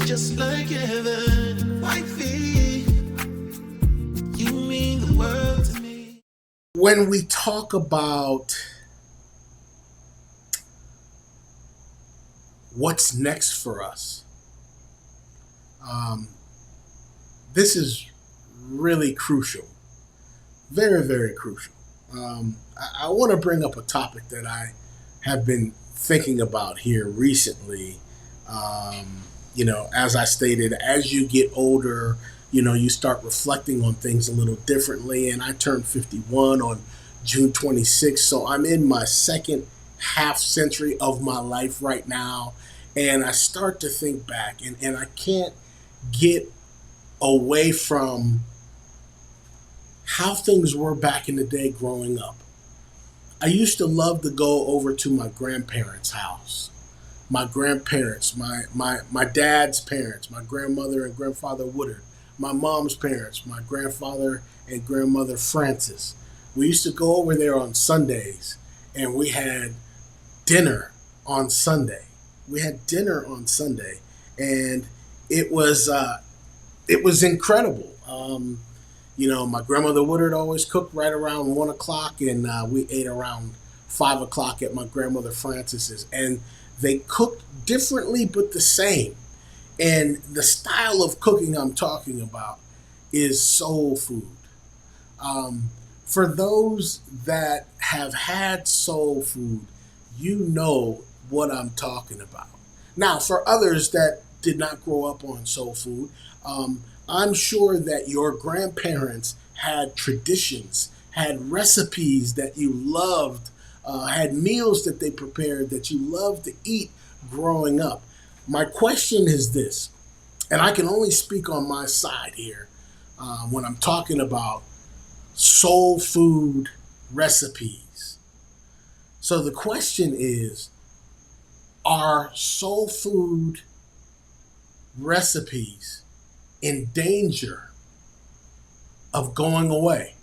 just like heaven. Wifey, you mean the world to me. When we talk about what's next for us, um, this is really crucial. Very, very crucial. I want to bring up a topic that I have been thinking about here recently. As I stated, as you get older, you start reflecting on things a little differently. And I turned 51 on June 26th. So I'm in my second half century of my life right now. And I start to think back, and I can't get away from how things were back in the day growing up. I used to love to go over to my grandparents' house. My grandparents, my dad's parents, my grandmother and grandfather Woodard, my mom's parents, my grandfather and grandmother Francis. We used to go over there on Sundays, and we had dinner on Sunday. We had dinner on Sunday, and it was incredible. My grandmother Woodard always cooked right around 1 o'clock, and we ate around 5 o'clock at my grandmother Francis's. And they cooked differently, but the same. And the style of cooking I'm talking about is soul food. For those that have had soul food, you know what I'm talking about. Now, for others that did not grow up on soul food, I'm sure that your grandparents had traditions, had recipes that you loved, had meals that they prepared that you loved to eat growing up. My question is this, and I can only speak on my side here when I'm talking about soul food recipes. So the question is, are soul food recipes in danger of going away?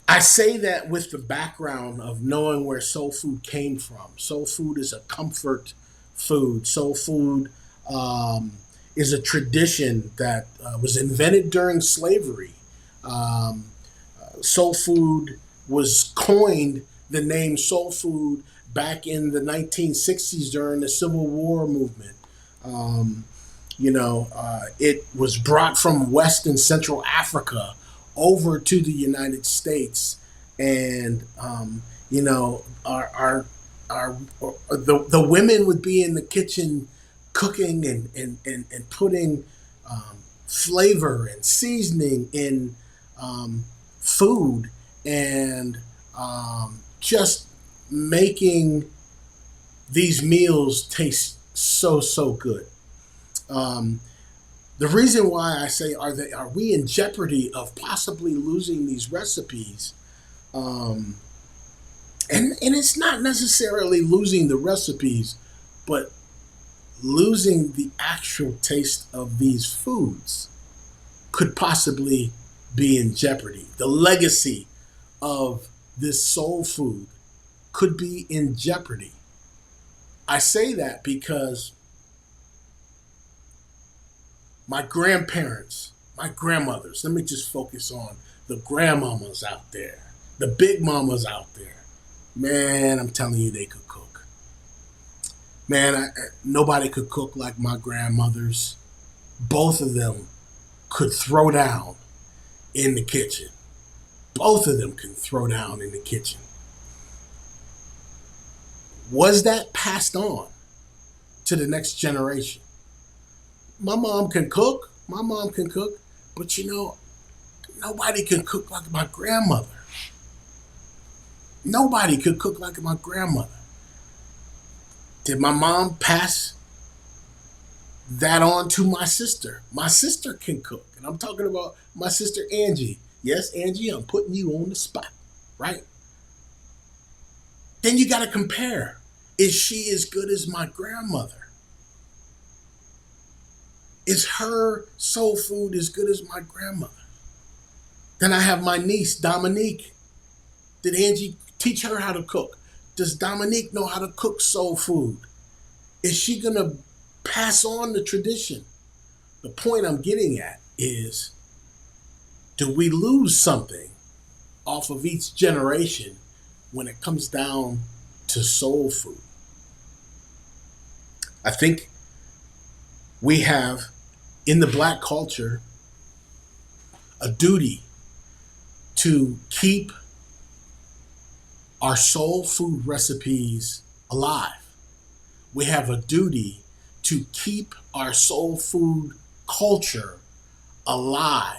I say that with the background of knowing where soul food came from. Soul food is a comfort food. Soul food is a tradition that was invented during slavery. Um, Soul food was coined, the name soul food, back in the 1960s during the Civil War movement. Um, it was brought from West and Central Africa over to the United States, and the women would be in the kitchen cooking and putting flavor and seasoning in food, and just making these meals taste so good. Um, the reason why I say are we in jeopardy of possibly losing these recipes? Um, and it's not necessarily losing the recipes, but losing the actual taste of these foods could possibly be in jeopardy. The legacy of this soul food could be in jeopardy. I say that because my grandparents, my grandmothers, let me just focus on the grandmamas out there, the big mamas out there. Man, I'm telling you, they could cook. Man, nobody could cook like my grandmothers. Both of them could throw down in the kitchen. Both of them can throw down in the kitchen. Was that passed on to the next generation? My mom can cook. My mom can cook. But nobody can cook like my grandmother. Nobody could cook like my grandmother. Did my mom pass that on to my sister? My sister can cook. And I'm talking about my sister Angie. Yes, Angie, I'm putting you on the spot, right? Then you got to compare. Is she as good as my grandmother? Is her soul food as good as my grandmother? Then I have my niece, Dominique. Did Angie teach her how to cook? Does Dominique know how to cook soul food? Is she going to pass on the tradition? The point I'm getting at is, do we lose something off of each generation when it comes down to soul food? I think we have in the black culture a duty to keep our soul food recipes alive. We have a duty to keep our soul food culture alive.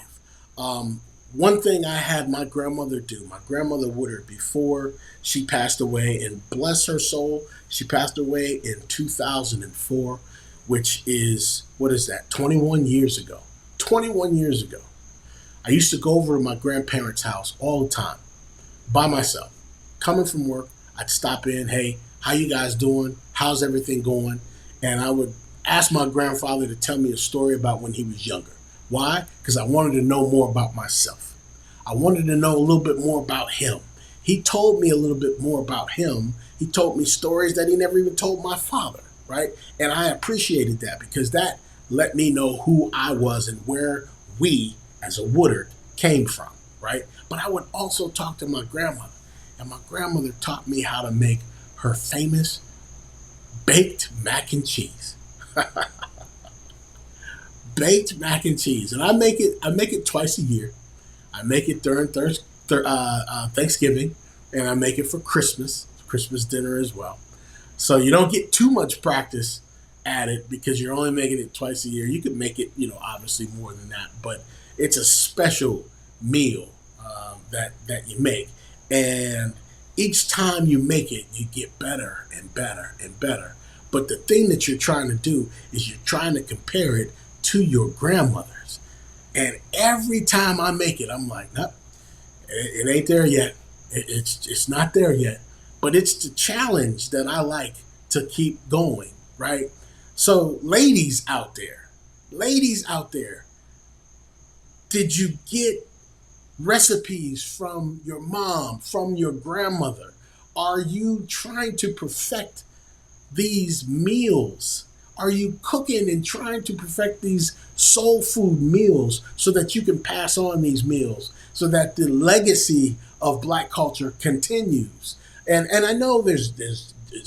One thing I had my grandmother do, my grandmother Woodard, before she passed away, and bless her soul, she passed away in 2004, which is, what is that, 21 years ago. 21 years ago. I used to go over to my grandparents' house all the time by myself. Coming from work, I'd stop in, hey, how you guys doing? How's everything going? And I would ask my grandfather to tell me a story about when he was younger. Why? Because I wanted to know more about myself. I wanted to know a little bit more about him. He told me a little bit more about him. He told me stories that he never even told my father, right? And I appreciated that because that let me know who I was and where we as a Woodard came from, right? But I would also talk to my grandmother, and my grandmother taught me how to make her famous baked mac and cheese. Baked mac and cheese, and I make it twice a year. I make it during Thanksgiving, and I make it for Christmas dinner as well. So you don't get too much practice at it because you're only making it twice a year. You could make it, obviously more than that, but it's a special meal that you make, and each time you make it, you get better and better and better. But the thing that you're trying to do is you're trying to compare it to your grandmother's. And every time I make it, I'm like, nope, it ain't there yet. It's not there yet. But it's the challenge that I like to keep going, right? So ladies out there, did you get recipes from your mom, from your grandmother? Are you trying to perfect these meals? Are you cooking and trying to perfect these soul food meals so that you can pass on these meals so that the legacy of black culture continues? And I know there's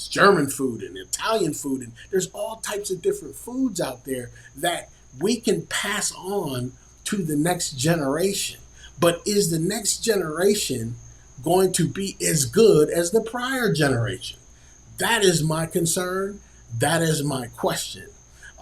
German food and Italian food, and there's all types of different foods out there that we can pass on to the next generation. But is the next generation going to be as good as the prior generation? That is my concern. That is my question.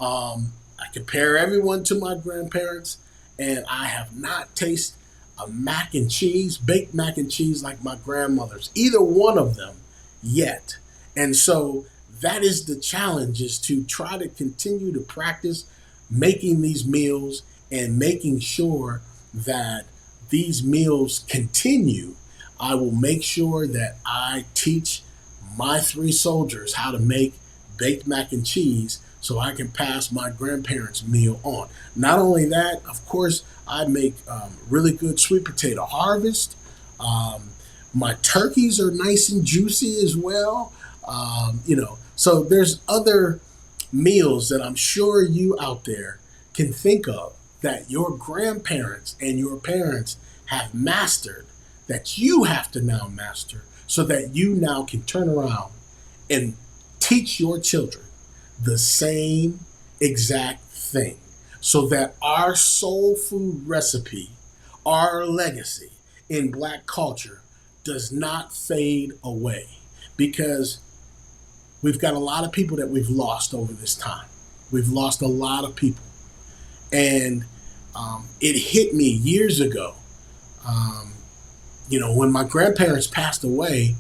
I compare everyone to my grandparents, and I have not tasted a mac and cheese, baked mac and cheese like my grandmother's, either one of them yet. And so that is the challenge, is to try to continue to practice making these meals and making sure that these meals continue. I will make sure that I teach my three soldiers how to make baked mac and cheese so I can pass my grandparents' meal on. Not only that, of course, I make really good sweet potato harvest. Um, my turkeys are nice and juicy as well. So there's other meals that I'm sure you out there can think of that your grandparents and your parents have mastered, that you have to now master so that you now can turn around and teach your children the same exact thing so that our soul food recipe, our legacy in black culture does not fade away, because we've got a lot of people that we've lost over this time. We've lost a lot of people. And it hit me years ago. Um, when my grandparents passed away,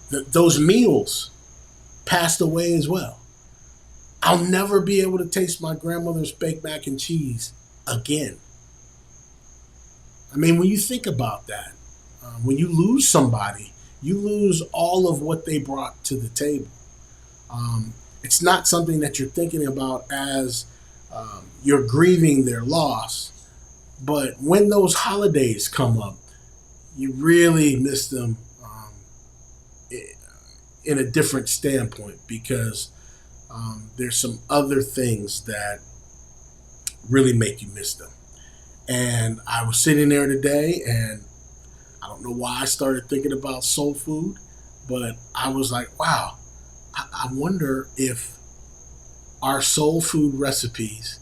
those meals passed away as well. I'll never be able to taste my grandmother's baked mac and cheese again. I mean, when you think about that, when you lose somebody, you lose all of what they brought to the table. It's not something that you're thinking about as you're grieving their loss, but when those holidays come up, you really miss them in a different standpoint, because there's some other things that really make you miss them. And I was sitting there today, and I don't know why I started thinking about soul food, but I was like, wow, I wonder if our soul food recipes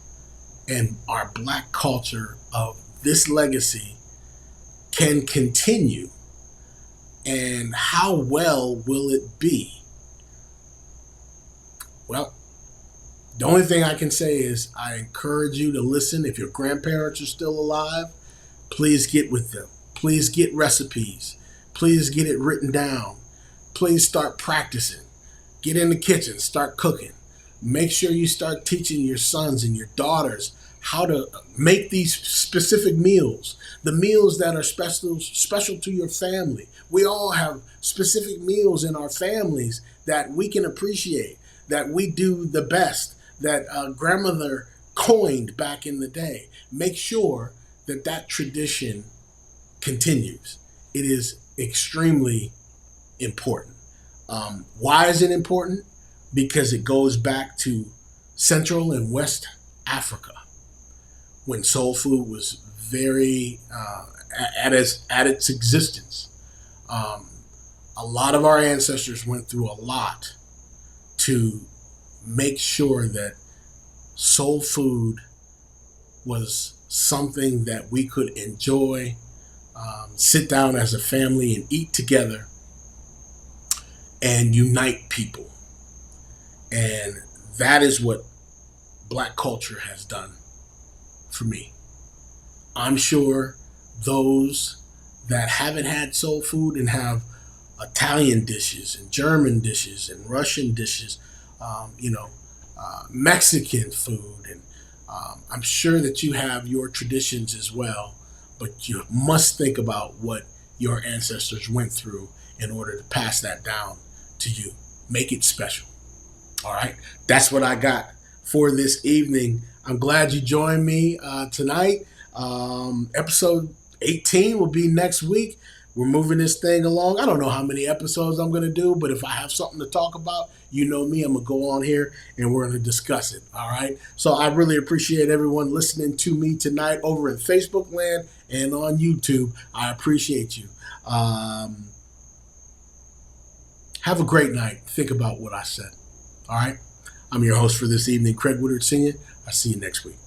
and our black culture of this legacy can continue, and how well will it be? Well, the only thing I can say is I encourage you to listen. If your grandparents are still alive, please get with them. Please get recipes. Please get it written down. Please start practicing. Get in the kitchen, start cooking. Make sure you start teaching your sons and your daughters how to make these specific meals, the meals that are special to your family. We all have specific meals in our families that we can appreciate, that we do the best, that grandmother coined back in the day. Make sure that that tradition continues. It is extremely important. Why is it important? Because it goes back to Central and West Africa when soul food was very at its existence. Um, a lot of our ancestors went through a lot to make sure that soul food was something that we could enjoy, sit down as a family and eat together and unite people. And that is what black culture has done for me. I'm sure those that haven't had soul food and have Italian dishes and German dishes and Russian dishes, Mexican food, and I'm sure that you have your traditions as well, but you must think about what your ancestors went through in order to pass that down to you. Make it special. All right, that's what I got for this evening. I'm glad you joined me tonight. Episode 18 will be next week. We're moving this thing along. I don't know how many episodes I'm going to do, but if I have something to talk about, you know me, I'm going to go on here and we're going to discuss it. All right. So I really appreciate everyone listening to me tonight over in Facebook land and on YouTube. I appreciate you. Have a great night. Think about what I said. All right. I'm your host for this evening, Craig Woodard Sr. I'll see you next week.